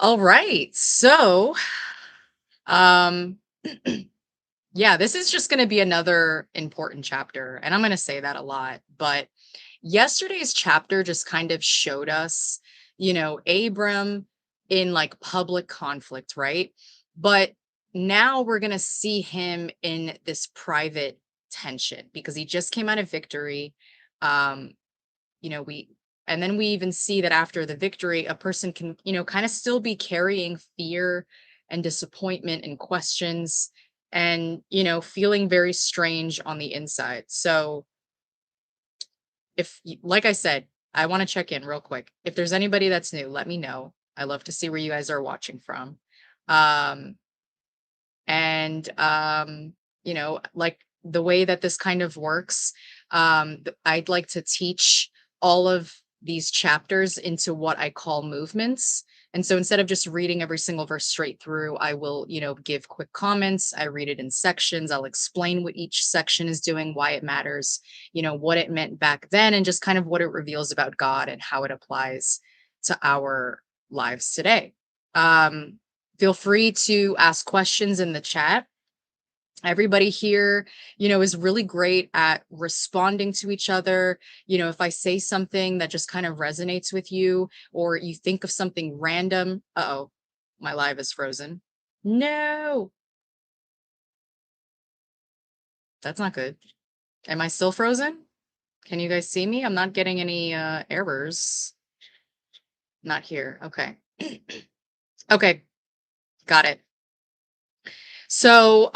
All right. Um, yeah, this is just going to be another important chapter. And I'm going to say that a lot. But yesterday's chapter just kind of showed us, Abram in like public conflict, right? But now we're going to see him in this private tension because he just came out of victory. Um, we and then we even see that after the victory a person can kind of still be carrying fear and disappointment and questions and feeling very strange on the inside. So like I said, I want to check in real quick. If there's anybody that's new, let me know. I love to see where you guys are watching from. um and like the way that this kind of works, I'd like to teach all of these chapters into what I call movements. And so instead of just reading every single verse straight through, I will give quick comments. I read it in sections. I'll explain what each section is doing, why it matters, what it meant back then, and just kind of what it reveals about God and how it applies to our lives today. um Feel free to ask questions in the chat. Everybody here, is really great at responding to each other. If I say something that just kind of resonates with you, or you think of something random. Uh-oh, my live is frozen. No, that's not good. Am I still frozen? Can you guys see me? I'm not getting any errors. Not here. Okay. Okay, got it. So,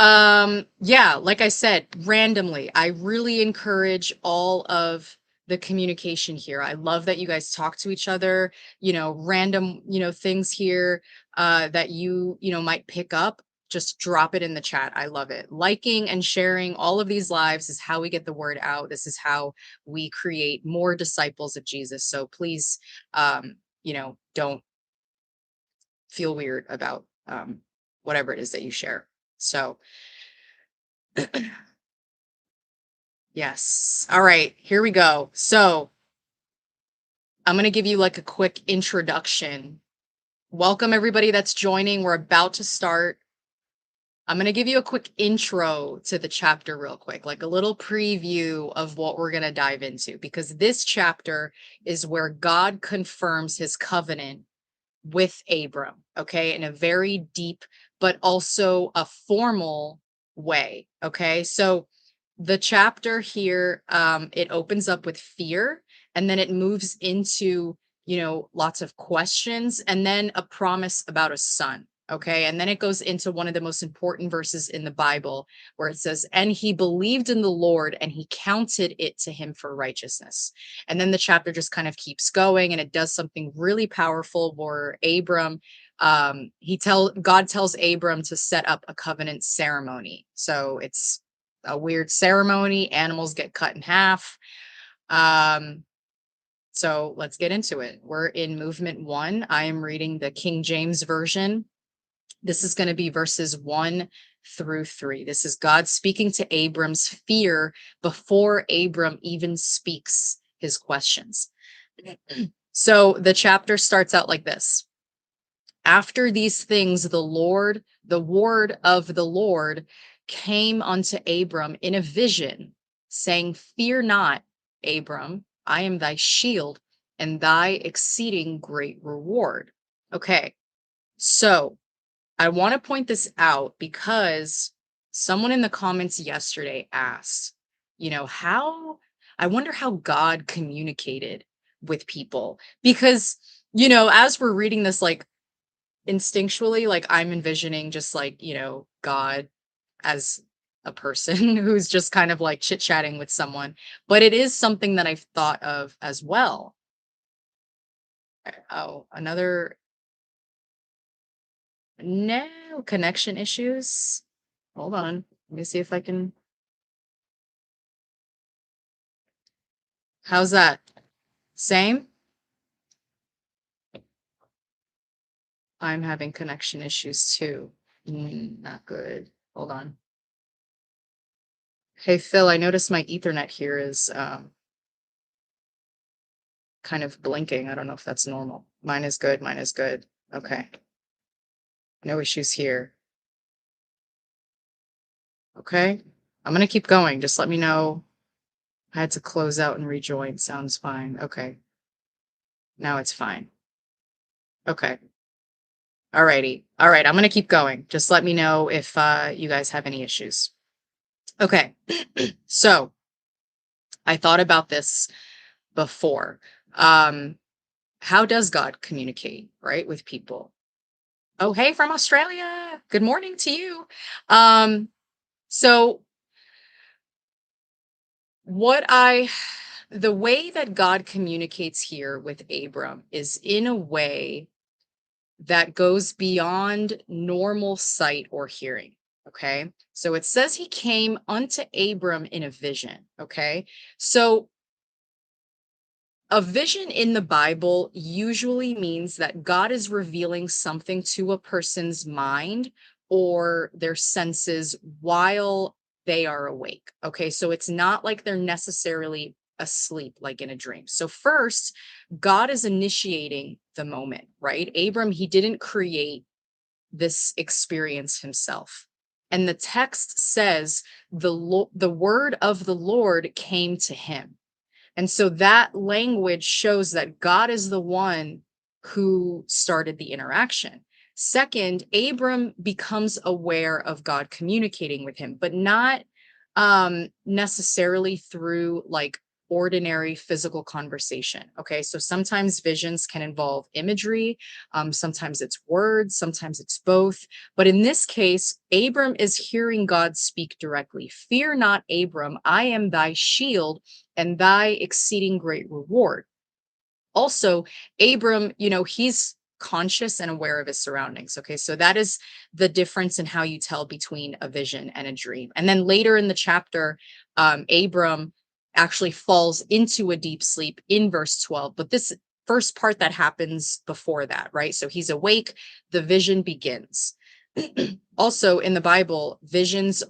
yeah, like I said, randomly, I really encourage all of the communication here. I love that you guys talk to each other, random, things here that might pick up. Just drop it in the chat. I love it. Liking and sharing all of these lives is how we get the word out. This is how we create more disciples of Jesus. So please, don't feel weird about whatever it is that you share. So, yes. All right, here we go. So, I'm going to give you like a quick introduction. Welcome, everybody that's joining. We're about to start. I'm going to give you a quick intro to the chapter, real quick, like a little preview of what we're going to dive into, because this chapter is where God confirms his covenant with Abram, okay, in a very deep, but also a formal way. Okay. So, the chapter here, it opens up with fear, and then it moves into lots of questions, and then a promise about a son. Okay, and then it goes into one of the most important verses in the Bible, where it says, and he believed in the Lord and he counted it to him for righteousness. And then the chapter just kind of keeps going, and it does something really powerful where Abram, God tells Abram to set up a covenant ceremony. So it's a weird ceremony. Animals get cut in half. Um, so let's get into it. We're in movement one. I am reading the King James Version. This is going to be verses 1 through 3. This is God speaking to Abram's fear before Abram even speaks his questions. So the chapter starts out like this. After these things, the word of the Lord came unto Abram in a vision, saying, fear not, Abram, I am thy shield and thy exceeding great reward. Okay, so I want to point this out because someone in the comments yesterday asked, how, I wonder how God communicated with people. Because, as we're reading this, like, instinctually, like, I'm envisioning just like, God as a person who's just kind of like chit-chatting with someone. But it is something that I've thought of as well. Oh, another, no connection issues. Hold on. Let me see if I can. How's that? Same? I'm having connection issues too. Not good. Hold on. Hey, Phil, I noticed my Ethernet here is kind of blinking. I don't know if that's normal. Mine is good. Mine is good. Okay. No issues here. Okay. I'm going to keep going. Just let me know. I had to close out and rejoin. Sounds fine. Okay. Now it's fine. Okay. Alrighty. All right. I'm going to keep going. Just let me know if you guys have any issues. Okay. So I thought about this before. How does God communicate, right, with people? Oh, hey, from Australia. Good morning to you. Um, so what I the way that God communicates here with Abram is in a way that goes beyond normal sight or hearing. Okay. So it says he came unto Abram in a vision. Okay. So a vision in the Bible usually means that God is revealing something to a person's mind or their senses while they are awake. Okay. So it's not like they're necessarily asleep, like in a dream. So, first, God is initiating the moment, right? Abram, he didn't create this experience himself. And the text says the word of the Lord came to him. And so that language shows that God is the one who started the interaction. Second, Abram becomes aware of God communicating with him, but not necessarily through like ordinary physical conversation. Okay. So sometimes visions can involve imagery, sometimes it's words, sometimes it's both. But in this case, Abram is hearing God speak directly. Fear not, Abram, I am thy shield and thy exceeding great reward. Also, Abram, he's conscious and aware of his surroundings. Okay, so that is the difference in how you tell between a vision and a dream. And then later in the chapter, Abram actually falls into a deep sleep in verse 12. But this first part that happens before that, right? So he's awake, the vision begins. Also, in the Bible, visions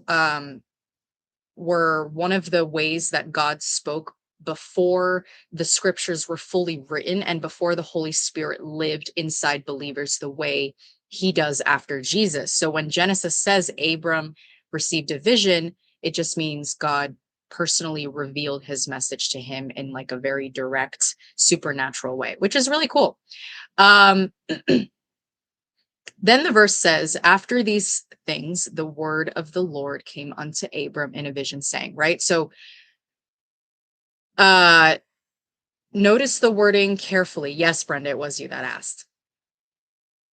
were one of the ways that God spoke before the scriptures were fully written and before the Holy Spirit lived inside believers the way he does after Jesus. So when Genesis says Abram received a vision, it just means God personally revealed his message to him in like a very direct supernatural way, which is really cool. Then the verse says, after these things, the word of the Lord came unto Abram in a vision, saying, right? So uh notice the wording carefully. Yes, Brenda, it was you that asked.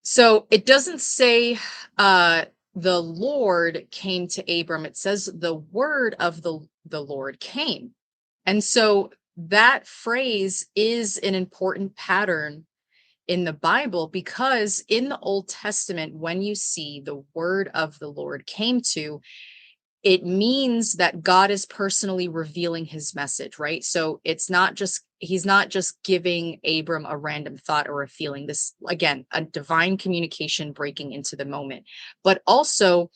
So it doesn't say the Lord came to Abram. It says the word of the Lord came. And so that phrase is an important pattern in the Bible, because in the Old Testament, when you see the word of the Lord came to, it means that God is personally revealing his message, right? So he's not just giving Abram a random thought or a feeling. This, again, a divine communication breaking into the moment. But also,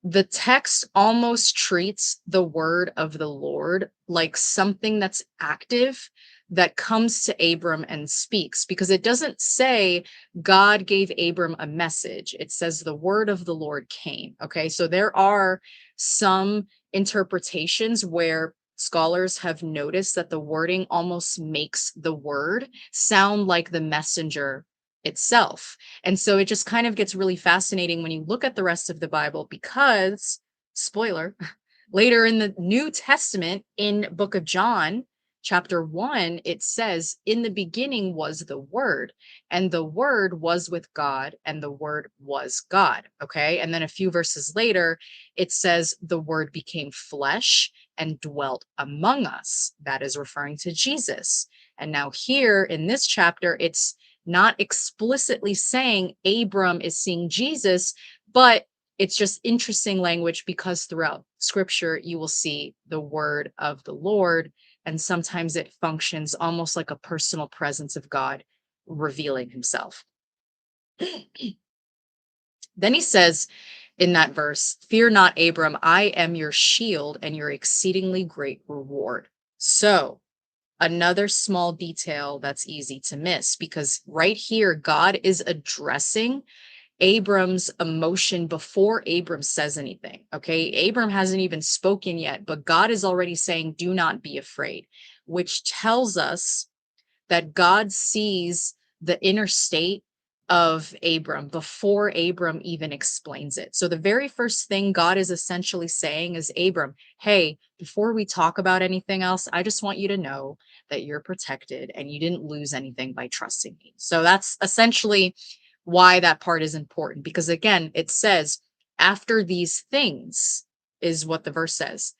the text almost treats the word of the Lord like something that's active that comes to Abram and speaks, because it doesn't say God gave Abram a message. It says the word of the Lord came. Okay. So there are some interpretations where scholars have noticed that the wording almost makes the word sound like the messenger itself. And so it just kind of gets really fascinating when you look at the rest of the Bible, because, spoiler, later in the New Testament, in book of John, chapter 1, it says, in the beginning was the word, and the word was with God, and the word was God. Okay. And then a few verses later, it says the word became flesh and dwelt among us. That is referring to Jesus. And now here in this chapter, it's not explicitly saying Abram is seeing Jesus, but it's just interesting language, because throughout scripture, you will see the word of the Lord, and sometimes it functions almost like a personal presence of God revealing himself. Then he says in that verse, fear not, Abram, I am your shield and your exceedingly great reward. So another small detail that's easy to miss, because right here, God is addressing Abram's emotion before Abram says anything. Okay. Abram hasn't even spoken yet, but God is already saying, do not be afraid, which tells us that God sees the inner state of Abram before Abram even explains it. So the very first thing God is essentially saying is, Abram, hey, before we talk about anything else, I just want you to know that you're protected and you didn't lose anything by trusting me. So that's essentially why that part is important, because again, it says, after these things is what the verse says.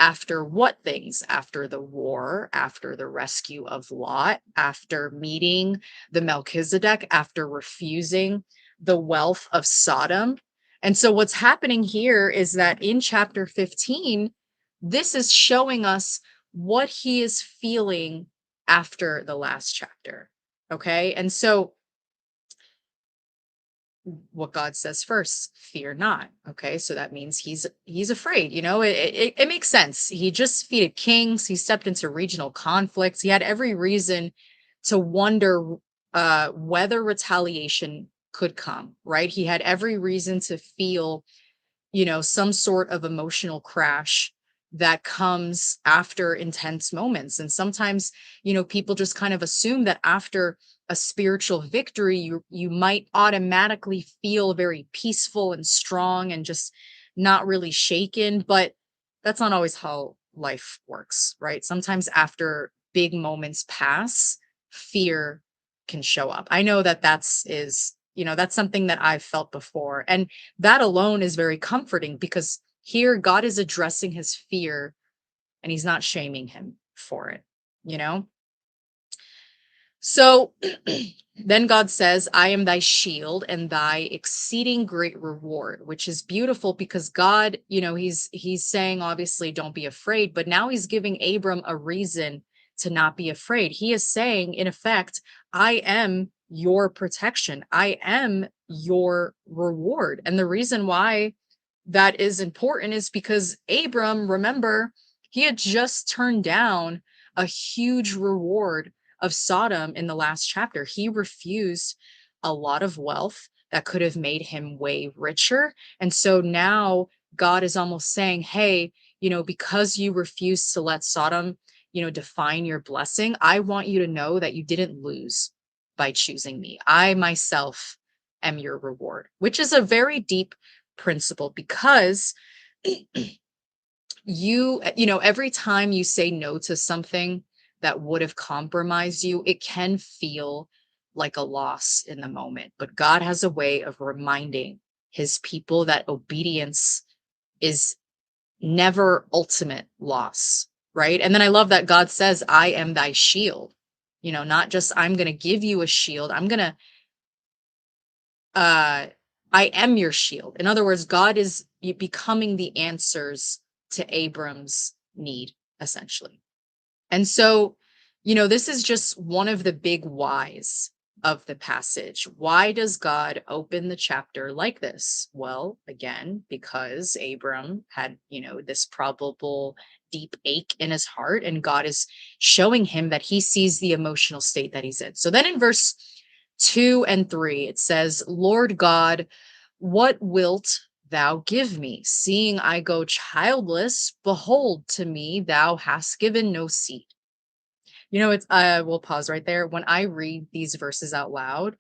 After what things? After the war, after the rescue of Lot, after meeting the Melchizedek, after refusing the wealth of Sodom. And so what's happening here is that in chapter 15, this is showing us what he is feeling after the last chapter. Okay. And so what God says first, fear not. Okay, so that means he's afraid. It makes sense. He just defeated kings. He stepped into regional conflicts. He had every reason to wonder whether retaliation could come. Right? He had every reason to feel, some sort of emotional crash that comes after intense moments. And sometimes, people just kind of assume that after a spiritual victory, you might automatically feel very peaceful and strong and just not really shaken. But that's not always how life works, right? Sometimes after big moments pass, fear can show up. I know that that's something that I've felt before. And that alone is very comforting, because here God is addressing his fear and he's not shaming him for it, you know? So then God says, I am thy shield and thy exceeding great reward, which is beautiful, because God, he's saying, obviously, don't be afraid, but now he's giving Abram a reason to not be afraid. He is saying, in effect, I am your protection. I am your reward. And the reason why that is important is because Abram, remember, he had just turned down a huge reward of Sodom in the last chapter. He refused a lot of wealth that could have made him way richer. And so now God is almost saying, hey, because you refused to let Sodom, define your blessing, I want you to know that you didn't lose by choosing me. I myself am your reward, which is a very deep principle, because every time you say no to something that would have compromised you, it can feel like a loss in the moment. But God has a way of reminding his people that obedience is never ultimate loss, right? And then I love that God says, I am thy shield. Not just I'm going to give you a shield. I am your shield. In other words, God is becoming the answers to Abram's need, essentially. And so, this is just one of the big whys of the passage. Why does God open the chapter like this? Well, again, because Abram had, this probable deep ache in his heart, and God is showing him that he sees the emotional state that he's in. So then in verse 2 and 3, it says, Lord God, what wilt thou give me? Seeing I go childless, behold, to me thou hast given no seed. We'll pause right there. When I read these verses out loud,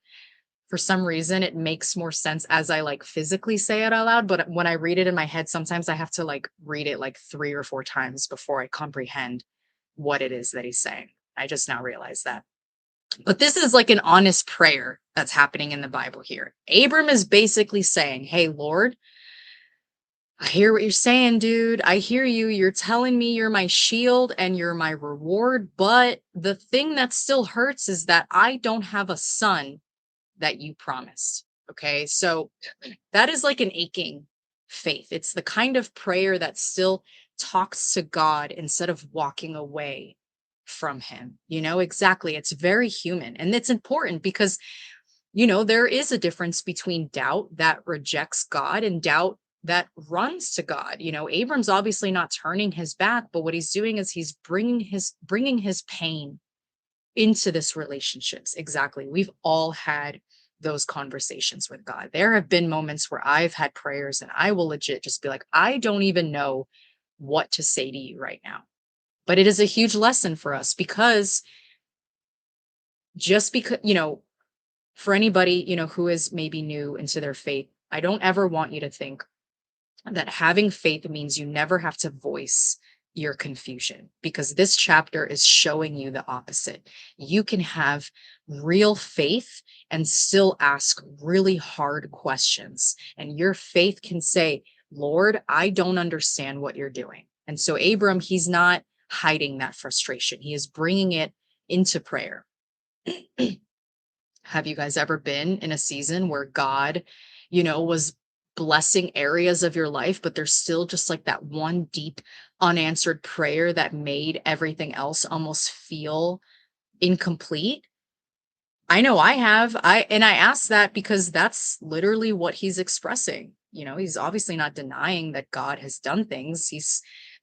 for some reason, it makes more sense as I physically say it out loud. But when I read it in my head, sometimes I have to read it 3 or 4 times before I comprehend what it is that he's saying. I just now realized that. But this is an honest prayer that's happening in the Bible here. Abram is basically saying, hey, Lord, I hear what you're saying, dude. I hear you. You're telling me you're my shield and you're my reward. But the thing that still hurts is that I don't have a son that you promised. Okay. So that is an aching faith. It's the kind of prayer that still talks to God instead of walking away from him. Exactly. It's very human. And it's important because, there is a difference between doubt that rejects God and doubt that runs to God. Abram's obviously not turning his back, but what he's doing is he's bringing his pain into this relationships. Exactly. We've all had those conversations with God. There have been moments where I've had prayers and I will legit just be like, I don't even know what to say to you right now. But it is a huge lesson for us because just because, for anybody, who is maybe new into their faith, I don't ever want you to think that having faith means you never have to voice your confusion, because this chapter is showing you the opposite. You can have real faith and still ask really hard questions, and your faith can say, Lord, I don't understand what you're doing. And so Abram, he's not hiding that frustration. He is bringing it into prayer. Have you guys ever been in a season where God, was blessing areas of your life, but there's still just like that one deep unanswered prayer that made everything else almost feel incomplete? I know I have. I asked that because that's literally what he's expressing. He's obviously not denying that God has done things.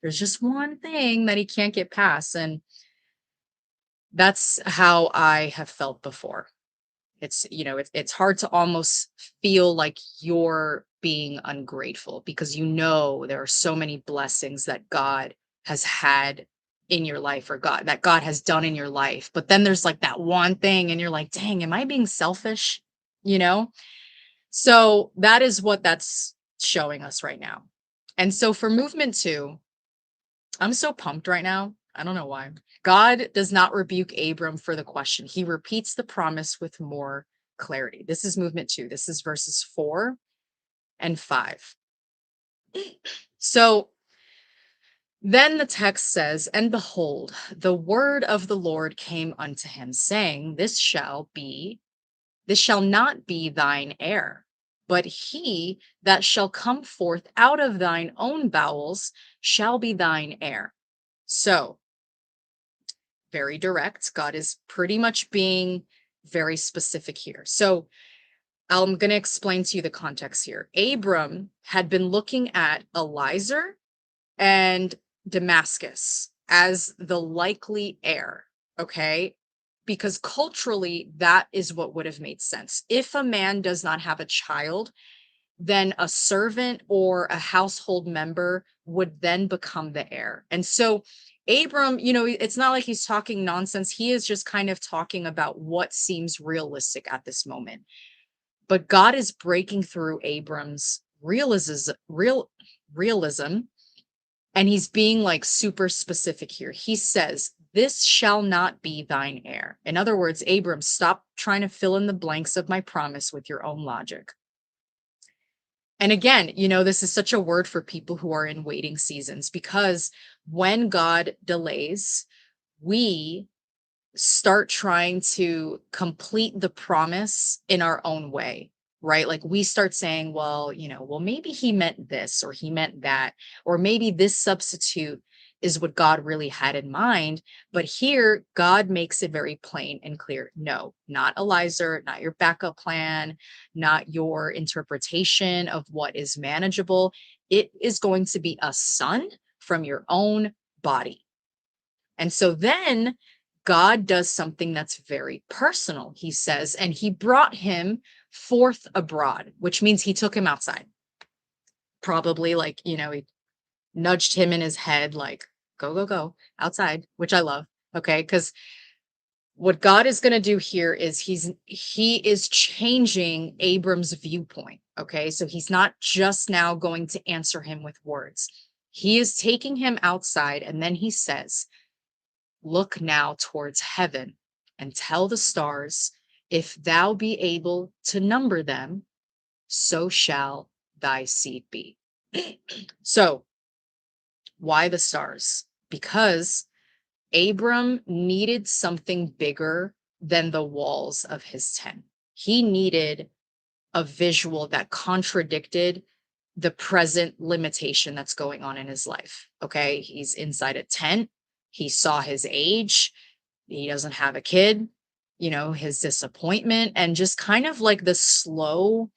There's just one thing that he can't get past. And that's how I have felt before. It's hard to almost feel like you're being ungrateful because there are so many blessings that God has had in your life, or God has done in your life. But then there's like that one thing and you're like, dang, am I being selfish? You know? So that is what that's showing us right now. And so for movement 2, I'm so pumped right now. I don't know why. God does not rebuke Abram for the question. He repeats the promise with more clarity. This is movement 2. This is verses 4 and 5. So then the text says, and behold, the word of the Lord came unto him, saying, This shall not be thine heir, but he that shall come forth out of thine own bowels shall be thine heir. So, very direct. God is pretty much being very specific here. So, I'm going to explain to you the context here. Abram had been looking at Eliezer and Damascus as the likely heir, okay? Because culturally, that is what would have made sense. If a man does not have a child, then a servant or a household member would then become the heir. And so Abram, it's not like he's talking nonsense. He is just kind of talking about what seems realistic at this moment. But God is breaking through Abram's realism, and he's being like super specific here. He says, This shall not be thine heir. In other words, Abram, stop trying to fill in the blanks of my promise with your own logic. And again, this is such a word for people who are in waiting seasons, because when God delays, we start trying to complete the promise in our own way, right? Like we start saying, well, maybe he meant this or he meant that, or maybe this substitute is what God really had in mind. But here, God makes it very plain and clear. No, not Eliezer, not your backup plan, not your interpretation of what is manageable. It is going to be a son from your own body. And so then God does something that's very personal. He says, and he brought him forth abroad, which means he took him outside. Probably like, he nudged him in his head, like, go outside, which I love. Okay. Because what God is going to do here is he is changing Abram's viewpoint. Okay. So he's not just now going to answer him with words. He is taking him outside, and then he says, Look now towards heaven and tell the stars, if thou be able to number them, so shall thy seed be. So why the stars? Because Abram needed something bigger than the walls of his tent. He needed a visual that contradicted the present limitation that's going on in his life. Okay. He's inside a tent. He saw his age. He doesn't have a kid, his disappointment, and just kind of like the slow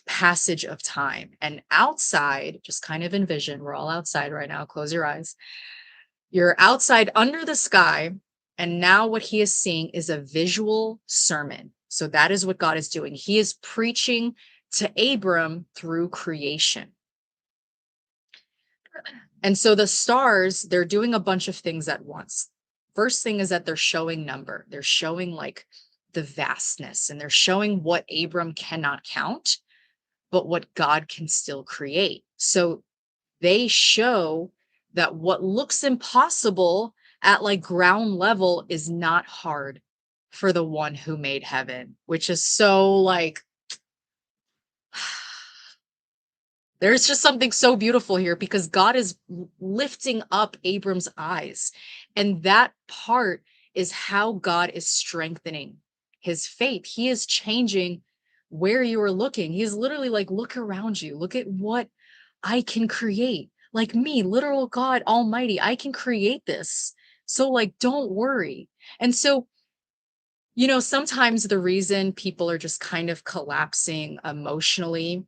passage of time. And outside, just kind of envision, we're all outside right now. Close your eyes. You're outside under the sky. And now what he is seeing is a visual sermon. So that is what God is doing. He is preaching to Abram through creation. And so the stars, they're doing a bunch of things at once. First thing is that they're showing number. They're showing like the vastness, and they're showing what Abram cannot count, but what God can still create. So they show that what looks impossible at like ground level is not hard for the one who made heaven, which is so like there's just something so beautiful here because God is lifting up Abram's eyes. And that part is how God is strengthening his faith. He is changing where you are looking. He's literally like, look around you, look at what I can create. Like me, literal God Almighty, I can create this. So, like, don't worry. And so, sometimes the reason people are just kind of collapsing emotionally,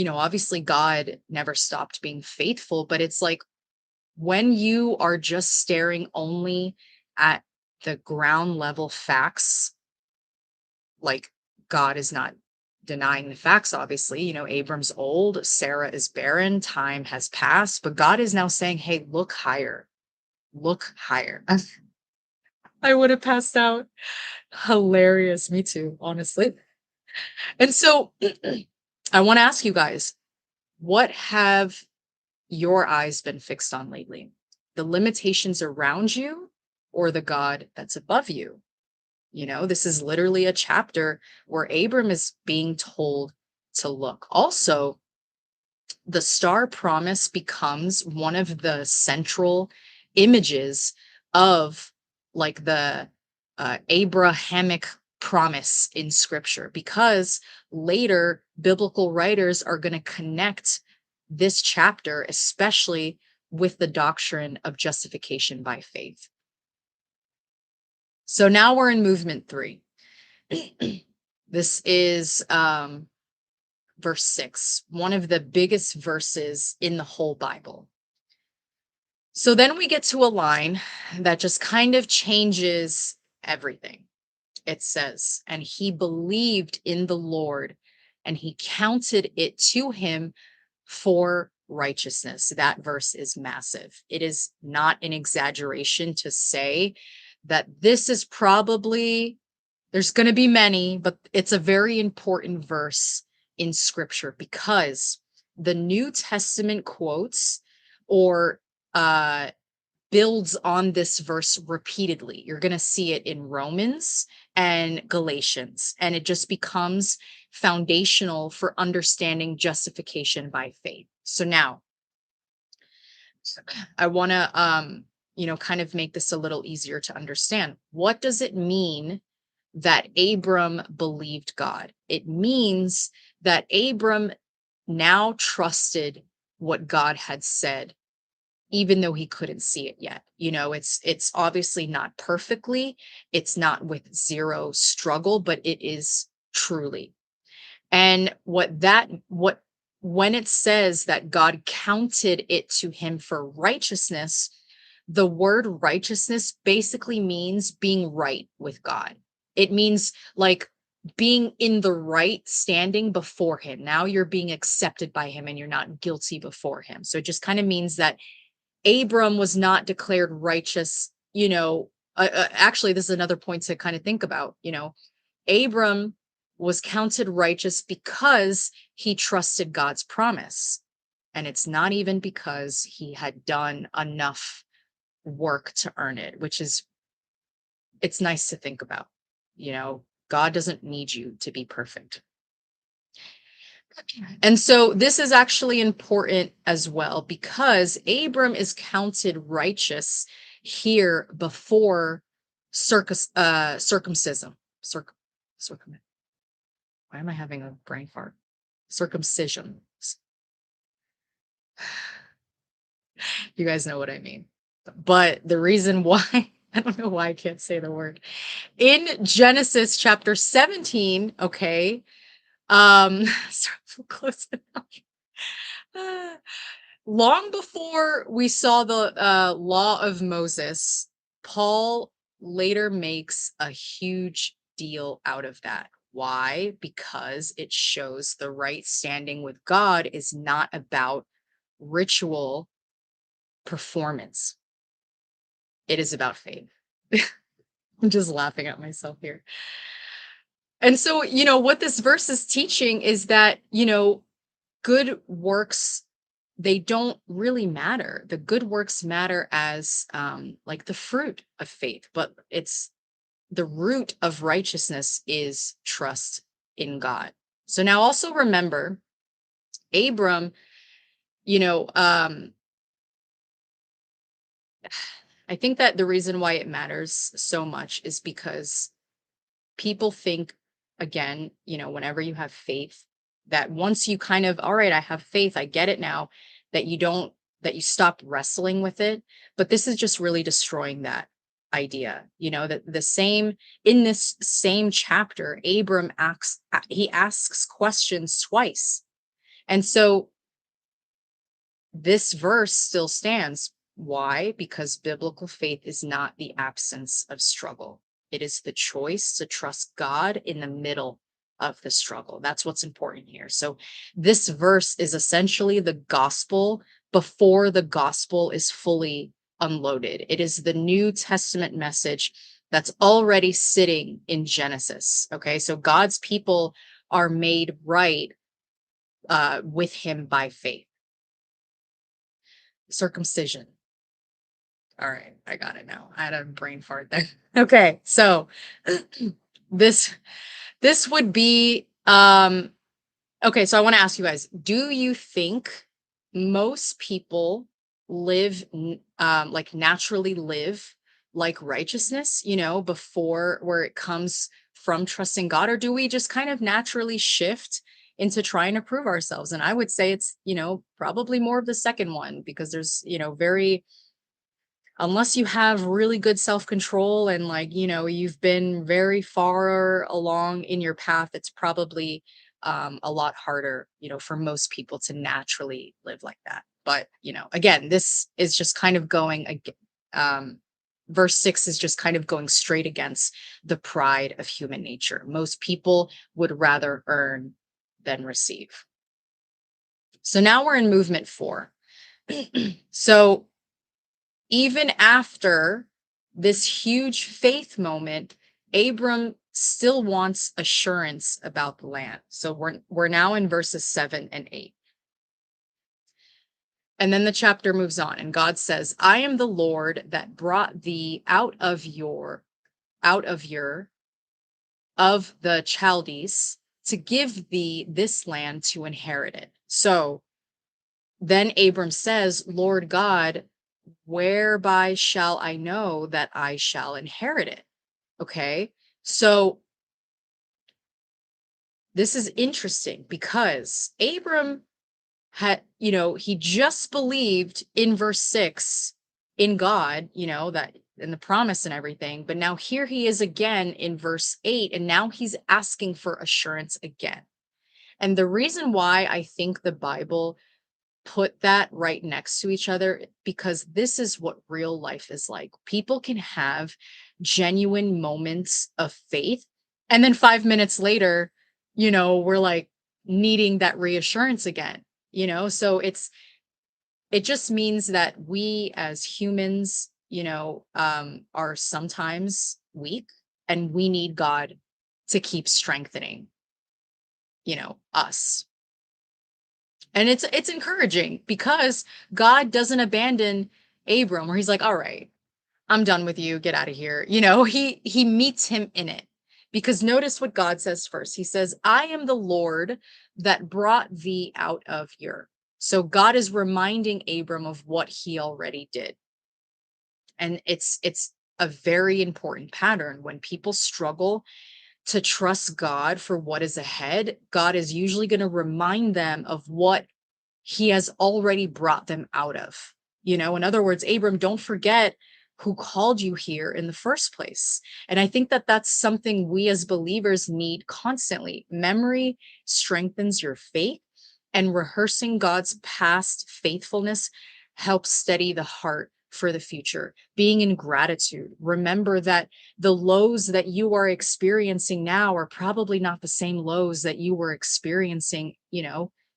obviously God never stopped being faithful, but it's like when you are just staring only at the ground level facts, like God is not denying the facts, obviously. Abram's old, Sarah is barren, time has passed, but God is now saying, hey, look higher, look higher. I would have passed out. Hilarious. Me too, honestly. And so I want to ask you guys, what have your eyes been fixed on lately? The limitations around you or the God that's above you? This is literally a chapter where Abram is being told to look. Also, the star promise becomes one of the central images of like the Abrahamic promise in scripture, because later biblical writers are going to connect this chapter, especially with the doctrine of justification by faith. So now we're in movement 3. This is verse 6, one of the biggest verses in the whole Bible. So then we get to a line that just kind of changes everything. It says, and he believed in the Lord, and he counted it to him for righteousness. That verse is massive. It is not an exaggeration to say that this is probably, there's going to be many, but it's a very important verse in scripture because the New Testament quotes or builds on this verse repeatedly. You're going to see it in Romans and Galatians, and it just becomes foundational for understanding justification by faith. So now I want to kind of make this a little easier to understand. What does it mean that Abram believed God? It means that Abram now trusted what God had said, even though he couldn't see it yet. It's obviously not perfectly, it's not with zero struggle, but it is truly. And when it says that God counted it to him for righteousness, the word righteousness basically means being right with God. It means like being in the right standing before him. Now you're being accepted by him and you're not guilty before him. So it just kind of means that Abram was not declared righteous. Actually, this is another point to kind of think about. Abram was counted righteous because he trusted God's promise. And it's not even because he had done enough work to earn it, it's nice to think about. God doesn't need you to be perfect. And so this is actually important as well because Abram is counted righteous here before circumcision. Why am I having a brain fart? Circumcision. You guys know what I mean. But the reason why, I don't know why I can't say the word. In Genesis chapter 17, okay, close enough. Long before we saw the law of Moses, Paul later makes a huge deal out of that. Why? Because it shows the right standing with God is not about ritual performance. It is about faith. I'm just laughing at myself here. And so, what this verse is teaching is that, good works, they don't really matter. The good works matter as like the fruit of faith, but it's the root of righteousness is trust in God. So now also remember, Abram, you know, um, I think that the reason why it matters so much is because people think, again, whenever you have faith, that once you kind of, all right, I have faith, I get it now, that that you stop wrestling with it. But this is just really destroying that idea, that in this same chapter, he asks questions twice. And so this verse still stands. Why? Because biblical faith is not the absence of struggle. It is the choice to trust God in the middle of the struggle. That's what's important here. So this verse is essentially the gospel before the gospel is fully unloaded. It is the New Testament message that's already sitting in Genesis. Okay. So God's people are made right with him by faith. Circumcision. All right, I got it now. I had a brain fart there. Okay, so this would be okay, so I want to ask you guys, do you think most people live like naturally live like righteousness, before where it comes from trusting God, or do we just kind of naturally shift into trying to prove ourselves? And I would say it's, probably more of the second one, because there's, unless you have really good self-control and you've been very far along in your path, it's probably a lot harder, for most people to naturally live like that. But again, this is just kind of going verse 6 is just kind of going straight against the pride of human nature. Most people would rather earn than receive. So now we're in movement 4. So even after this huge faith moment, Abram still wants assurance about the land. So we're now in verses 7 and 8. And then the chapter moves on, and God says, I am the Lord that brought thee out of the Chaldees to give thee this land to inherit it. So then Abram says, Lord God, whereby shall I know that I shall inherit it? Okay. So this is interesting because Abram had, he just believed in verse 6 in God, that in the promise and everything. But now here he is again in verse 8, and now he's asking for assurance again. And the reason why I think the Bible put that right next to each other, because this is what real life is like. People can have genuine moments of faith, and then 5 minutes later, we're like needing that reassurance again, so it just means that we as humans, are sometimes weak, and we need God to keep strengthening, us. And it's encouraging because God doesn't abandon Abram, where he's like, all right, I'm done with you. Get out of here. He meets him in it, because notice what God says first. He says, I am the Lord that brought thee out of Ur. So God is reminding Abram of what he already did. And it's a very important pattern. When people struggle to trust God for what is ahead, God is usually going to remind them of what he has already brought them out of. In other words, Abram, don't forget who called you here in the first place. And I think that that's something we as believers need constantly. Memory strengthens your faith, and rehearsing God's past faithfulness helps steady the heart for the future, being in gratitude. Remember that the lows that you are experiencing now are probably not the same lows that you were experiencing,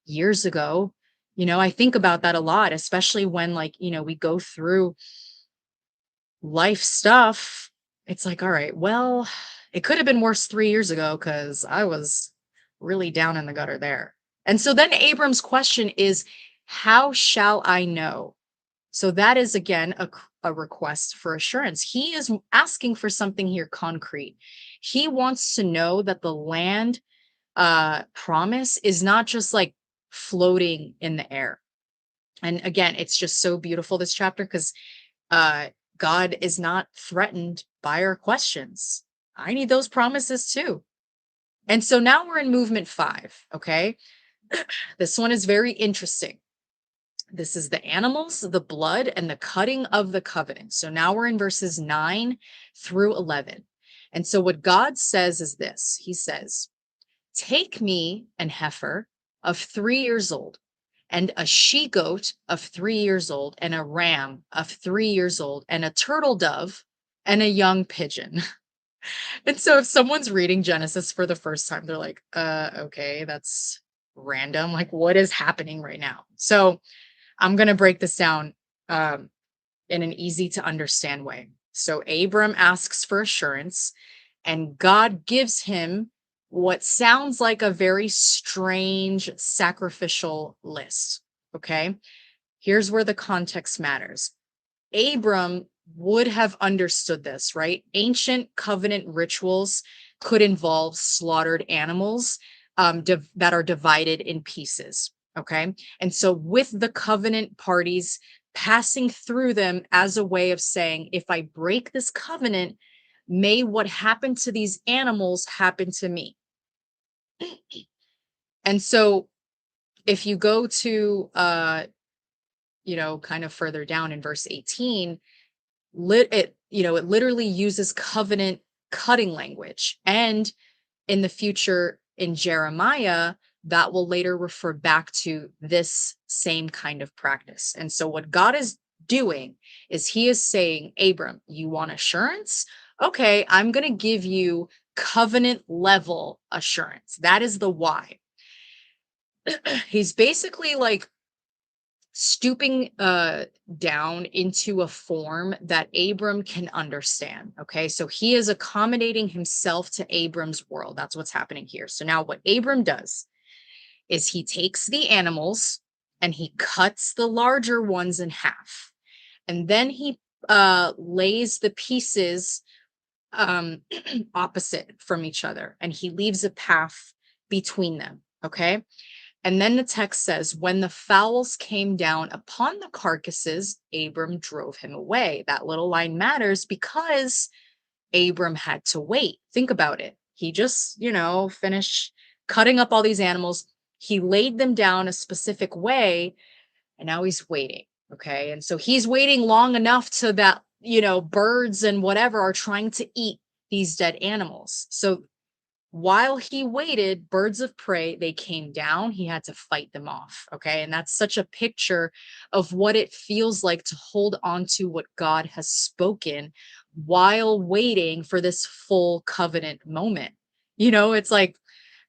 years ago. I think about that a lot, especially when, like, we go through life stuff. It's like, all right, well, it could have been worse 3 years ago because I was really down in the gutter there. And so then Abram's question is, how shall I know? So that is again a request for assurance. He is asking for something here concrete. He wants to know that the land promise is not just like floating in the air. And again, it's just so beautiful, this chapter, because uh, God is not threatened by our questions. I need those promises too. And so now we're in movement 5. Okay. This one is very interesting. This is the animals, the blood, and the cutting of the covenant. So now we're in verses 9 through 11. And so what God says is this. He says, take me an heifer of 3 years old, and a she goat of 3 years old, and a ram of 3 years old, and a turtle dove, and a young pigeon. And so if someone's reading Genesis for the first time, they're like, okay, that's random. Like, what is happening right now? So I'm going to break this down in an easy to understand way. So Abram asks for assurance, and God gives him what sounds like a very strange sacrificial list. Okay. Here's where the context matters. Abram would have understood this, right? Ancient covenant rituals could involve slaughtered animals that are divided in pieces. Okay. And so, with the covenant parties passing through them as a way of saying, if I break this covenant, may what happened to these animals happen to me. And so, if you go to, kind of further down in verse 18, it literally uses covenant cutting language. And in the future in Jeremiah, that will later refer back to this same kind of practice. And so what God is doing is he is saying, Abram, you want assurance? Okay, I'm going to give you covenant level assurance. That is the why. He's basically like stooping down into a form that Abram can understand. Okay, so he is accommodating himself to Abram's world. That's what's happening here. So now what Abram does is he takes the animals and he cuts the larger ones in half, and then he lays the pieces opposite from each other, and he leaves a path between them. Okay. And then the text says, when the fowls came down upon the carcasses, Abram drove him away. That little line matters because Abram had to wait. Think about it. He just, finished cutting up all these animals. He laid them down a specific way, and now he's waiting. Okay. And so he's waiting long enough so that, birds and whatever are trying to eat these dead animals. So while he waited, birds of prey, they came down. He had to fight them off. Okay. And that's such a picture of what it feels like to hold on to what God has spoken while waiting for this full covenant moment. It's like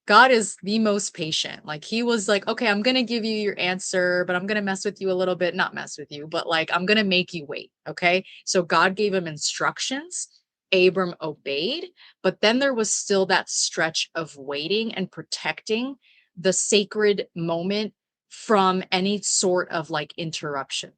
God is the most patient. Like, he was like, okay, I'm going to give you your answer, but I'm going to mess with you a little bit. Not mess with you, but like, I'm going to make you wait. Okay. So God gave him instructions. Abram obeyed, but then there was still that stretch of waiting and protecting the sacred moment from any sort of like interruption.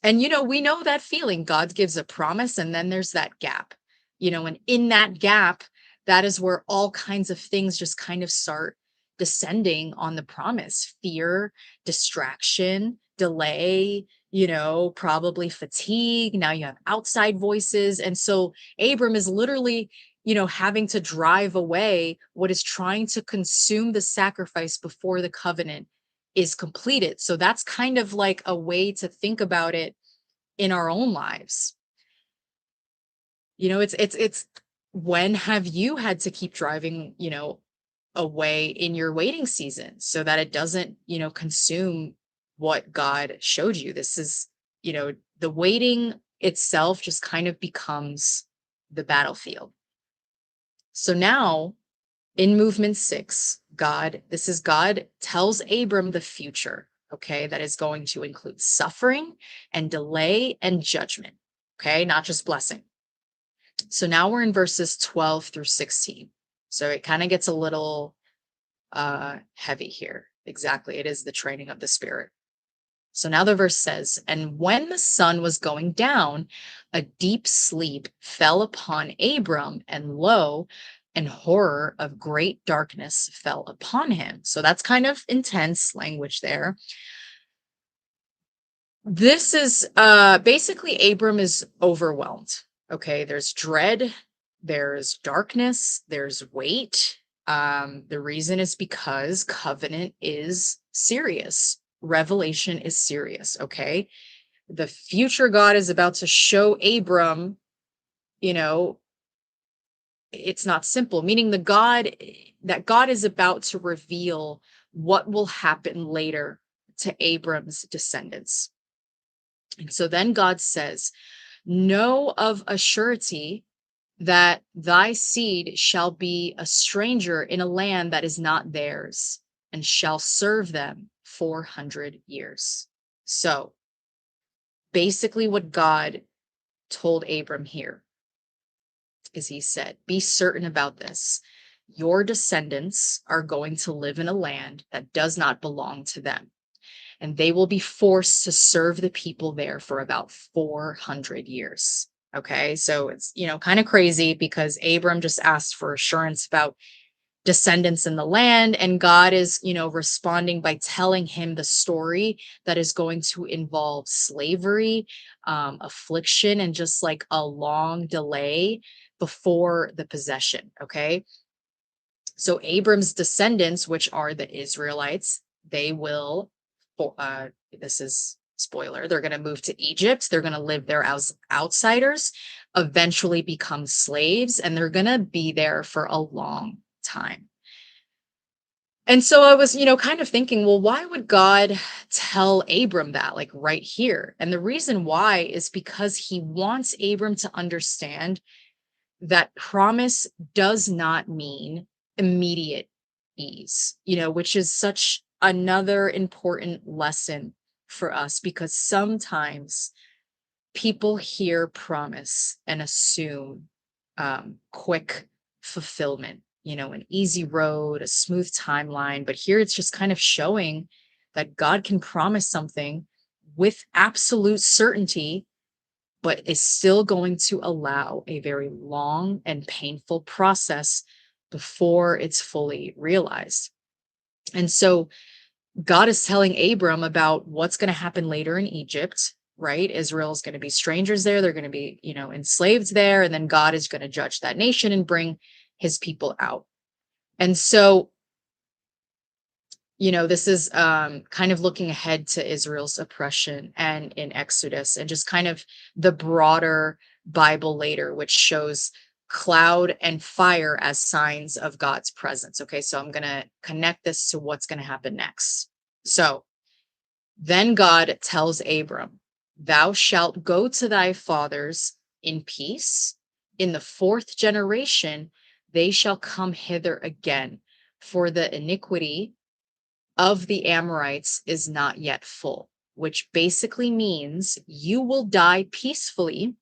And, we know that feeling. God gives a promise, and then there's that gap, and in that gap, that is where all kinds of things just kind of start descending on the promise: fear, distraction, delay, probably fatigue. Now you have outside voices. And so Abram is literally, having to drive away what is trying to consume the sacrifice before the covenant is completed. So that's kind of like a way to think about it in our own lives. It's when have you had to keep driving, away in your waiting season so that it doesn't, consume what God showed you? This is, the waiting itself just kind of becomes the battlefield. So now in movement 6, God tells Abram the future, okay, that is going to include suffering and delay and judgment, okay, not just blessing. So now we're in verses 12 through 16. So it kind of gets a little heavy here. Exactly. It is the training of the spirit. So now the verse says, and when the sun was going down, a deep sleep fell upon Abram, and lo, and horror of great darkness fell upon him. So that's kind of intense language there. This is basically Abram is overwhelmed. Okay, there's dread, there's darkness, there's weight. The reason is because covenant is serious. Revelation is serious. Okay, the future God is about to show Abram, it's not simple, meaning that God is about to reveal what will happen later to Abram's descendants. And so then God says, know of a surety that thy seed shall be a stranger in a land that is not theirs, and shall serve them 400 years. So basically what God told Abram here is he said, be certain about this. Your descendants are going to live in a land that does not belong to them, and they will be forced to serve the people there for about 400 years. Okay, so it's, kind of crazy because Abram just asked for assurance about descendants in the land, and God is, responding by telling him the story that is going to involve slavery, affliction, and just like a long delay before the possession. Okay, so Abram's descendants, which are the Israelites, they will, this is spoiler, they're going to move to Egypt. They're going to live there as outsiders, eventually become slaves, and they're going to be there for a long time. And so I was, kind of thinking, well, why would God tell Abram that, like right here? And the reason why is because he wants Abram to understand that promise does not mean immediate ease, which is such another important lesson for us, because sometimes people hear promise and assume quick fulfillment, an easy road, a smooth timeline. But here it's just kind of showing that God can promise something with absolute certainty, but is still going to allow a very long and painful process before it's fully realized. And so God is telling Abram about what's going to happen later in Egypt, right? Israel's going to be strangers there. They're going to be, enslaved there. And then God is going to judge that nation and bring his people out. And so, this is kind of looking ahead to Israel's oppression and in Exodus, and just kind of the broader Bible later, which shows cloud and fire as signs of God's presence. Okay, so I'm going to connect this to what's going to happen next. So then God tells Abram, thou shalt go to thy fathers in peace. In the 4th generation, they shall come hither again, for the iniquity of the Amorites is not yet full, which basically means you will die peacefully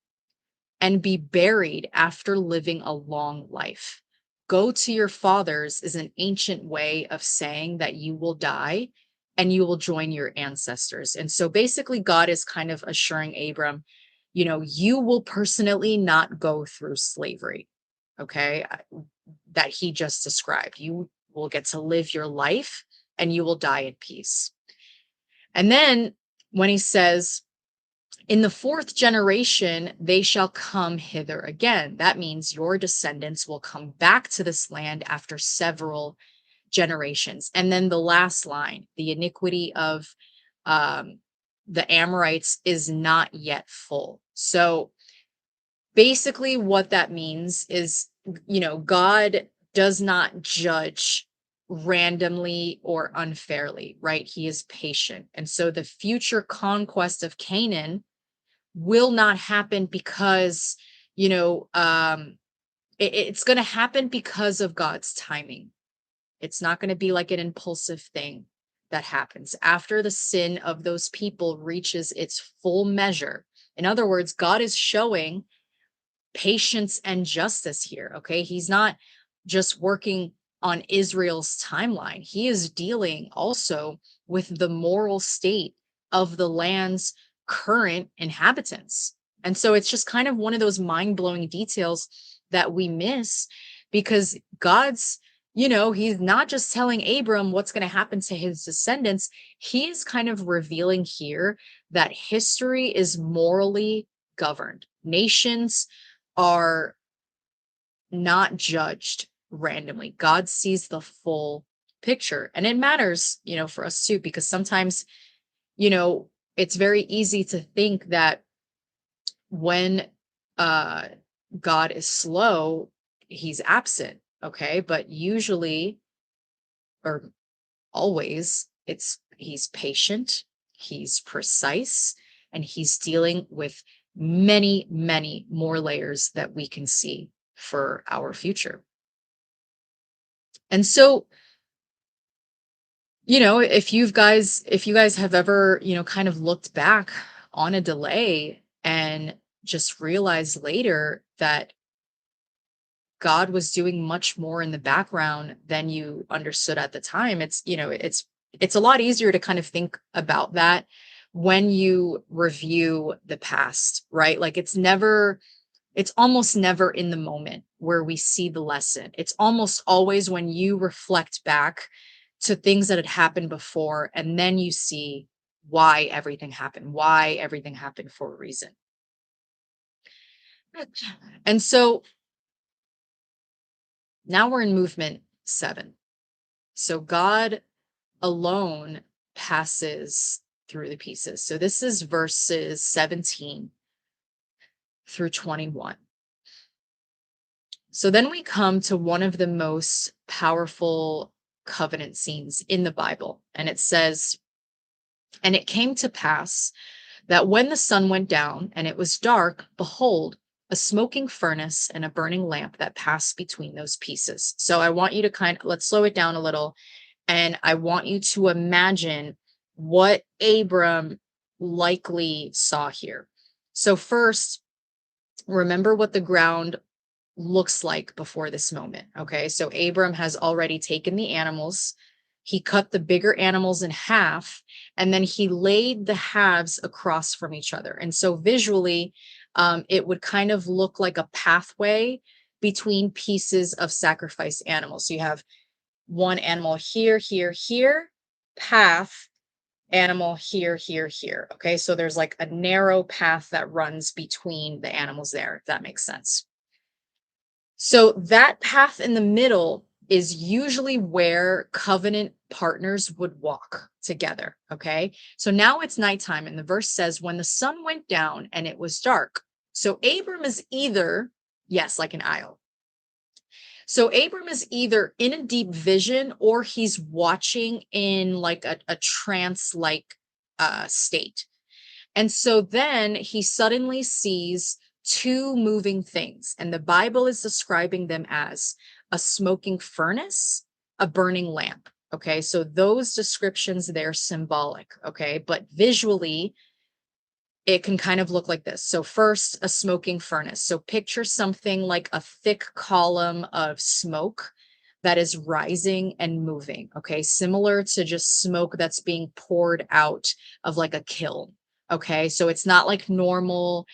and be buried after living a long life. Go to your fathers is an ancient way of saying that you will die and you will join your ancestors. And so basically God is kind of assuring Abram, you will personally not go through slavery, okay, that he just described. You will get to live your life and you will die in peace. And then when he says, in the 4th generation, they shall come hither again. That means your descendants will come back to this land after several generations. And then the last line, the iniquity of the Amorites is not yet full. So basically what that means is, God does not judge randomly or unfairly, right? He is patient. And so the future conquest of Canaan will not happen because, you know, it's going to happen because of God's timing. It's not going to be like an impulsive thing that happens after the sin of those people reaches its full measure. In other words, God is showing patience and justice here. Okay. He's not just working on Israel's timeline, he is dealing also with the moral state of the land's current inhabitants. And so it's just kind of one of those mind blowing details that we miss because God's, he's not just telling Abram what's going to happen to his descendants. He is kind of revealing here that history is morally governed. Nations are not judged randomly. God sees the full picture. And it matters, for us too, because sometimes, it's very easy to think that when God is slow, he's absent. Okay. But usually, or always, he's patient, he's precise, and he's dealing with many, many more layers that we can see for our future. And so, if you guys have ever, kind of looked back on a delay and just realized later that God was doing much more in the background than you understood at the time, it's a lot easier to kind of think about that when you review the past, right? Like it's almost never in the moment where we see the lesson. It's almost always when you reflect back to things that had happened before, and then you see why everything happened for a reason. And so now we're in movement 7. So God alone passes through the pieces. So this is verses 17 through 21. So then we come to one of the most powerful covenant scenes in the Bible. And it says, "And it came to pass that when the sun went down and it was dark, behold, a smoking furnace and a burning lamp that passed between those pieces." So I want you to let's slow it down a little. And I want you to imagine what Abram likely saw here. So first, remember what the ground looks like before this moment. Okay. So Abram has already taken the animals. He cut the bigger animals in half, and then he laid the halves across from each other. And so visually, it would kind of look like a pathway between pieces of sacrificed animals. So you have one animal here, here, path, animal here, here. Okay. So there's like a narrow path that runs between the animals there, if that makes sense. So that path in the middle is usually where covenant partners would walk together. Okay. So now it's nighttime, and the verse says, "When the sun went down and it was dark." So Abram is either, yes, like an aisle. So Abram is either in a deep vision or he's watching in like a trance-like state. And so then he suddenly sees 2 moving things, and the Bible is describing them as a smoking furnace, a burning lamp. Okay, so those descriptions, they're symbolic. Okay, but visually, it can kind of look like this. So first, a smoking furnace. So picture something like a thick column of smoke that is rising and moving. Okay, similar to just smoke that's being poured out of like a kiln. Okay, so it's not like normal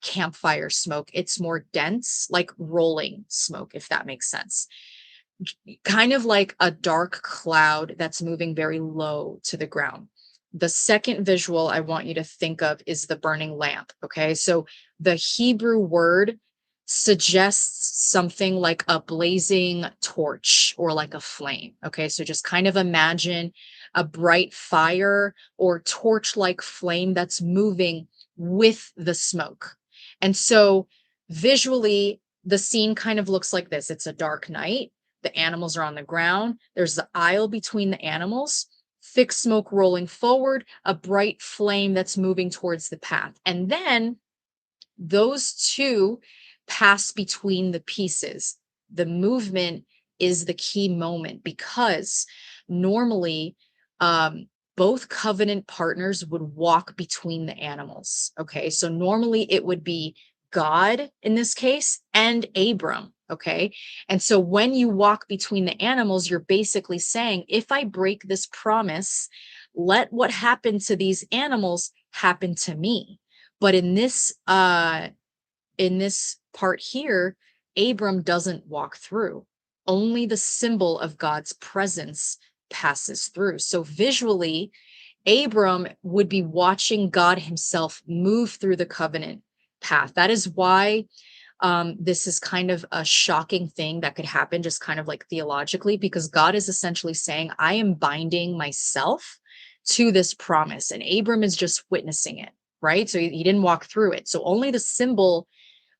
campfire smoke. It's more dense, like rolling smoke, if that makes sense. Kind of like a dark cloud that's moving very low to the ground. The second visual I want you to think of is the burning lamp. Okay, so the Hebrew word suggests something like a blazing torch or like a flame. Okay, so just kind of imagine a bright fire or torch like flame that's moving with the smoke. And so visually, the scene kind of looks like this. It's a dark night. The animals are on the ground. There's the aisle between the animals. thick smoke rolling forward, a bright flame that's moving towards the path. And then those two pass between the pieces. The movement is the key moment because normally both covenant partners would walk between the animals. Okay, so normally it would be God in this case and Abram. Okay, and so when you walk between the animals, you're basically saying, if I break this promise, let what happened to these animals happen to me. But in this part here, Abram doesn't walk through. Only the symbol of God's presence passes through. So visually, Abram would be watching God himself move through the covenant path. That is why this is kind of a shocking thing that could happen, just kind of like theologically, because God is essentially saying, I am binding myself to this promise. And Abram is just witnessing it, right? So he didn't walk through it. So only the symbol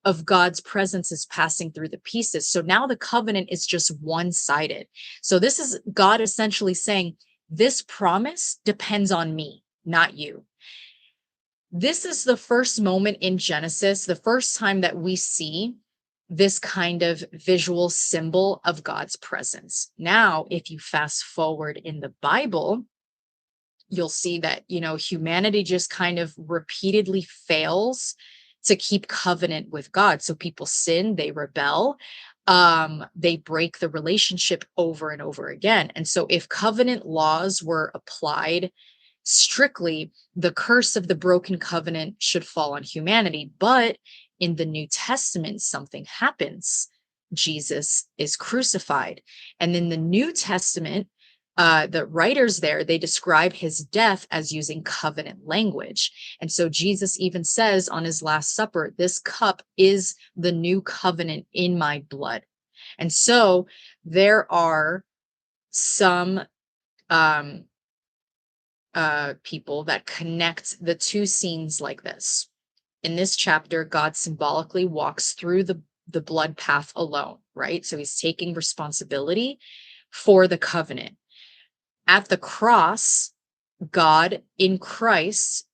of God's presence is passing through the pieces. So now the covenant is just one-sided. So this is God essentially saying, this promise depends on me, not you. This is the first moment in Genesis, the first time that we see this kind of visual symbol of God's presence. Now, if you fast forward in the Bible, you'll see that, humanity just kind of repeatedly fails to keep covenant with God. So people sin, they rebel, they break the relationship over and over again. And so if covenant laws were applied strictly, the curse of the broken covenant should fall on humanity. But in the New Testament, something happens. Jesus is crucified. And in the New Testament, the writers there, they describe his death as using covenant language. And so Jesus even says on his Last Supper, this cup is the new covenant in my blood. And so there are some people that connect the two scenes like this. In this chapter, God symbolically walks through the blood path alone, right? So he's taking responsibility for the covenant. At the cross, God in Christ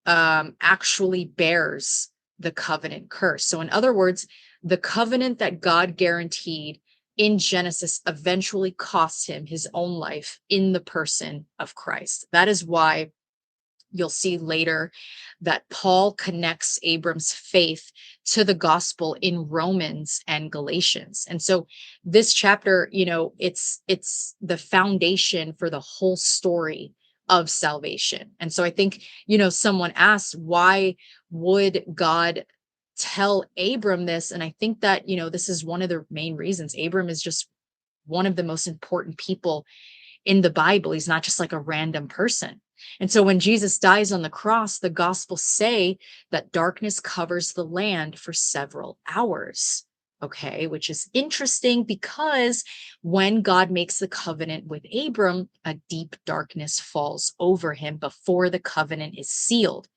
actually bears the covenant curse. So in other words, the covenant that God guaranteed in Genesis eventually cost him his own life in the person of Christ. That is why you'll see later that Paul connects Abram's faith to the gospel in Romans and Galatians. And so this chapter, it's the foundation for the whole story of salvation. And so I think, someone asked, why would God tell Abram this? And I think that, this is one of the main reasons. Abram is just one of the most important people in the Bible. He's not just like a random person. And so when Jesus dies on the cross, the gospels say that darkness covers the land for several hours. Okay, which is interesting because when God makes the covenant with Abram, a deep darkness falls over him before the covenant is sealed.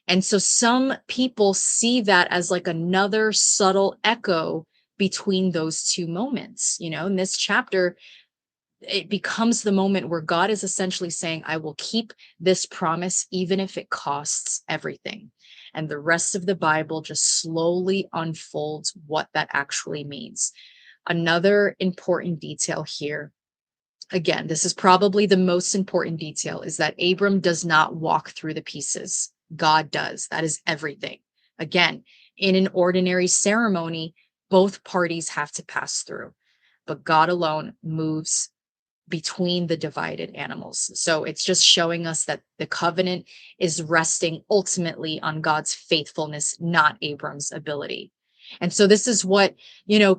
And so some people see that as like another subtle echo between those two moments. In this chapter, it becomes the moment where God is essentially saying, I will keep this promise, even if it costs everything. And the rest of the Bible just slowly unfolds what that actually means. Another important detail here, again, this is probably the most important detail, is that Abram does not walk through the pieces. God does. That is everything. Again, in an ordinary ceremony, both parties have to pass through, but God alone moves between the divided animals. So it's just showing us that the covenant is resting ultimately on God's faithfulness, not Abram's ability. And so this is what,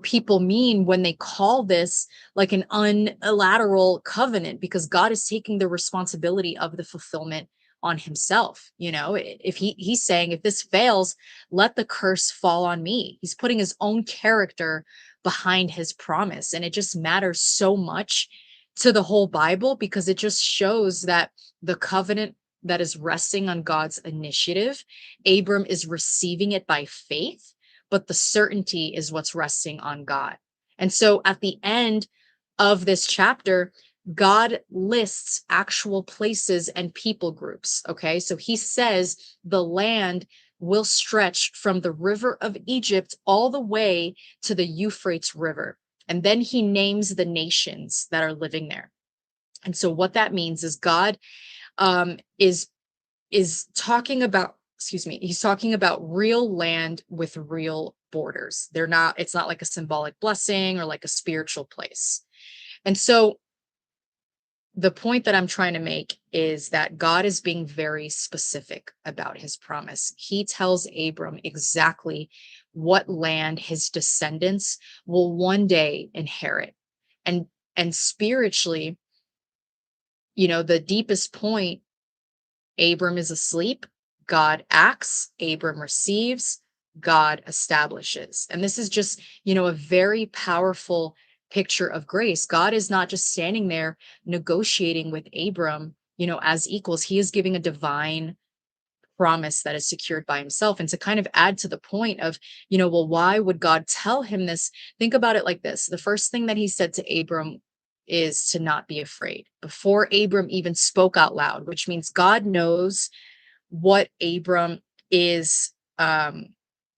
people mean when they call this like an unilateral covenant, because God is taking the responsibility of the fulfillment on himself. If he's saying, if this fails, let the curse fall on me. He's putting his own character behind his promise. And it just matters so much to the whole Bible, because it just shows that the covenant that is resting on God's initiative, Abram is receiving it by faith, but the certainty is what's resting on God. And so at the end of this chapter, God lists actual places and people groups. Okay. So he says the land will stretch from the river of Egypt all the way to the Euphrates River. And then he names the nations that are living there. And so what that means is God um, is talking about, excuse me, he's talking about real land with real borders. They're not, it's not like a symbolic blessing or like a spiritual place. And so the point that I'm trying to make is that God is being very specific about his promise. He tells Abram exactly what land his descendants will one day inherit. And spiritually, the deepest point, Abram is asleep, God acts, Abram receives, God establishes. And this is just, a very powerful picture of grace. God is not just standing there negotiating with Abram, as equals. He is giving a divine promise that is secured by himself. And to kind of add to the point of, well, why would God tell him this? Think about it like this. The first thing that he said to Abram is to not be afraid before Abram even spoke out loud, which means God knows what Abram is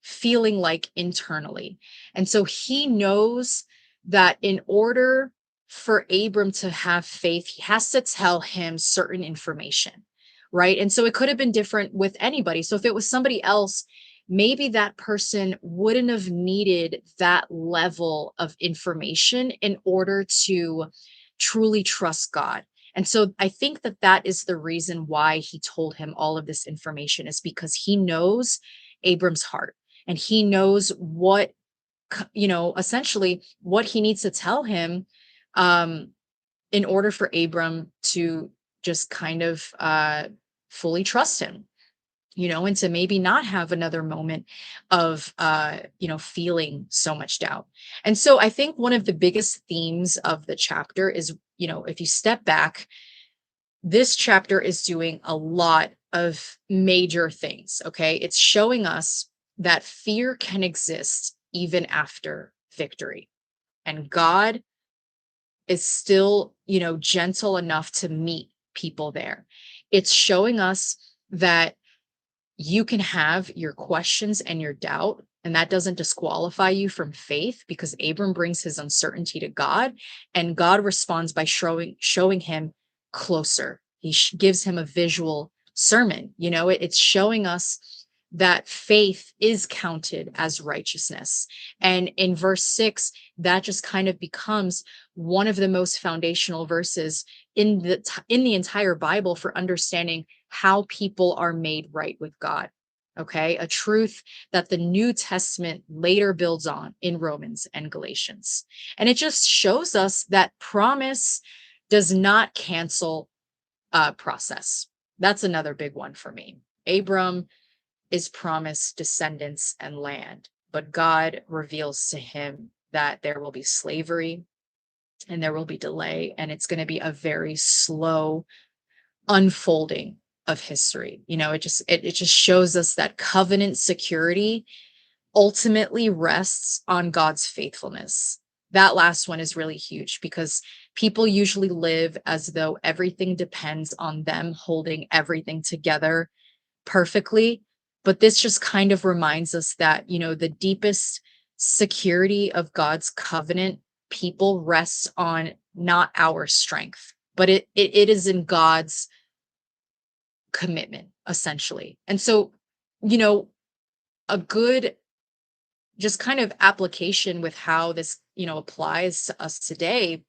feeling like internally. And so he knows that in order for Abram to have faith, he has to tell him certain information, right? And so it could have been different with anybody. So if it was somebody else, maybe that person wouldn't have needed that level of information in order to truly trust God. And so I think that that is the reason why he told him all of this information, is because he knows Abram's heart, and he knows what, essentially what he needs to tell him um, in order for Abram to just kind of fully trust him, and to maybe not have another moment of, feeling so much doubt. And so I think one of the biggest themes of the chapter is, if you step back, this chapter is doing a lot of major things. Okay. It's showing us that fear can exist even after victory. And God is still, gentle enough to meet people there. It's showing us that you can have your questions and your doubt, and that doesn't disqualify you from faith, because Abram brings his uncertainty to God, and God responds by showing him closer. He gives him a visual sermon. It's showing us that faith is counted as righteousness. And in verse 6, that just kind of becomes one of the most foundational verses in the entire Bible for understanding how people are made right with God. Okay, a truth that the New Testament later builds on in Romans and Galatians. And it just shows us that promise does not cancel process. That's another big one for me. Abram is promised descendants and land, but God reveals to him that there will be slavery and there will be delay, and it's going to be a very slow unfolding of history. It just shows us that covenant security ultimately rests on God's faithfulness. That last one is really huge, because people usually live as though everything depends on them holding everything together perfectly. But this just kind of reminds us that, the deepest security of God's covenant people rests on not our strength, but it is in God's commitment, essentially. And so, a good just kind of application with how this, applies to us today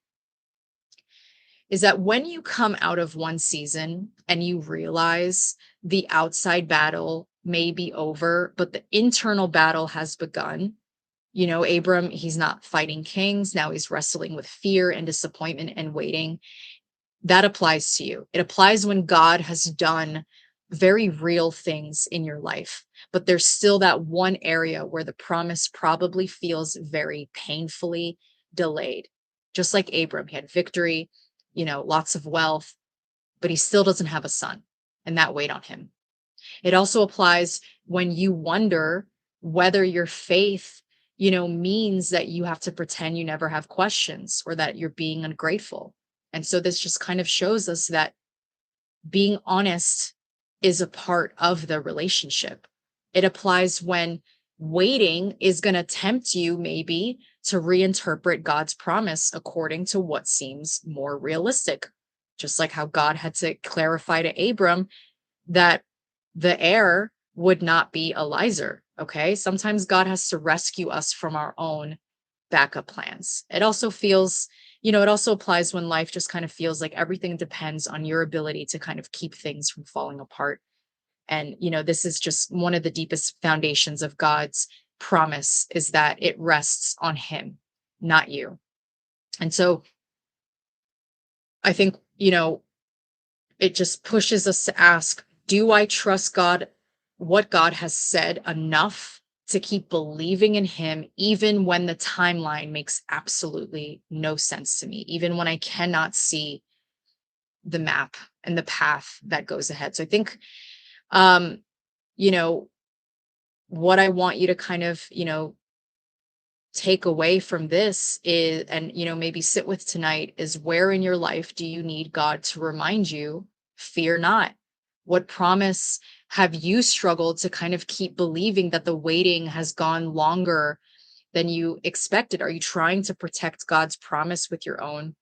is that when you come out of one season and you realize the outside battle may be over, but the internal battle has begun. Abram, he's not fighting kings. Now he's wrestling with fear and disappointment and waiting. That applies to you. It applies when God has done very real things in your life, but there's still that one area where the promise probably feels very painfully delayed. Just like Abram, he had victory, lots of wealth, but he still doesn't have a son, and that weighed on him. It also applies when you wonder whether your faith, means that you have to pretend you never have questions, or that you're being ungrateful. And so this just kind of shows us that being honest is a part of the relationship. It applies when waiting is going to tempt you maybe to reinterpret God's promise according to what seems more realistic. Just like how God had to clarify to Abram that the heir would not be Eliezer. Okay. Sometimes God has to rescue us from our own backup plans. It also feels, it also applies when life just kind of feels like everything depends on your ability to kind of keep things from falling apart. And, this is just one of the deepest foundations of God's promise, is that it rests on him, not you. And so I think, it just pushes us to ask, do I trust God, what God has said, enough to keep believing in him, even when the timeline makes absolutely no sense to me, even when I cannot see the map and the path that goes ahead? So I think, what I want you to kind of, take away from this is, and, maybe sit with tonight, is where in your life do you need God to remind you, fear not? What promise have you struggled to kind of keep believing that the waiting has gone longer than you expected? Are you trying to protect God's promise with your own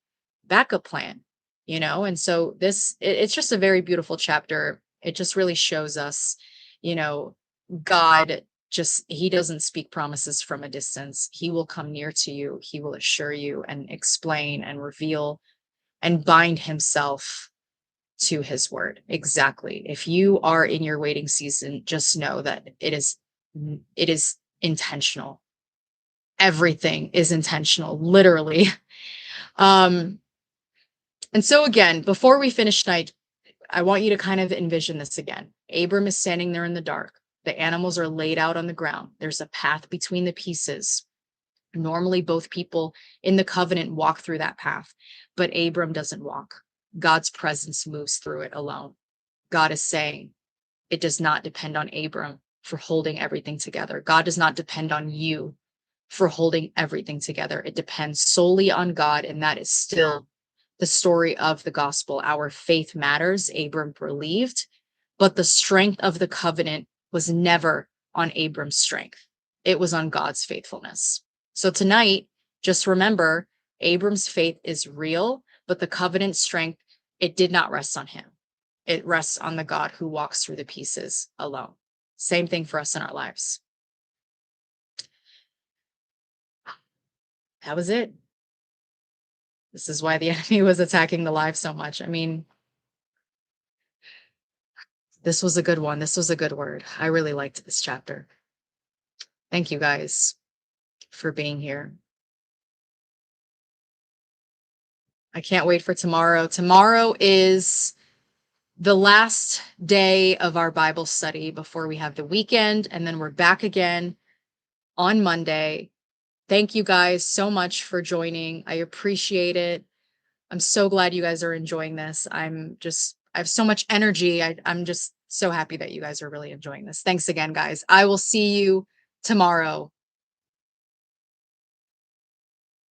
backup plan? And so it's just a very beautiful chapter. It just really shows us, God, he doesn't speak promises from a distance. He will come near to you. He will assure you and explain and reveal and bind himself to his word. Exactly. If you are in your waiting season, just know that it is intentional. Everything is intentional, literally. And so again, before we finish tonight, I want you to kind of envision this again. Abram is standing there in the dark. The animals are laid out on the ground. There's a path between the pieces. Normally, both people in the covenant walk through that path, but Abram doesn't walk. God's presence moves through it alone. God is saying it does not depend on Abram for holding everything together. God does not depend on you for holding everything together. It depends solely on God, and that is still the story of the gospel. Our faith matters. Abram believed, but the strength of the covenant was never on Abram's strength. It was on God's faithfulness. So tonight, just remember, Abram's faith is real, but the covenant strength, it did not rest on him. It rests on the God who walks through the pieces alone. Same thing for us in our lives. That was it. This is why the enemy was attacking the live so much. I mean, this was a good one. This was a good word. I really liked this chapter. Thank you guys for being here. I can't wait for tomorrow. Tomorrow is the last day of our Bible study before we have the weekend, and then we're back again on Monday. Thank you guys so much for joining. I appreciate it. I'm so glad you guys are enjoying this. I have so much energy. I'm just so happy that you guys are really enjoying this. Thanks again, guys. I will see you tomorrow.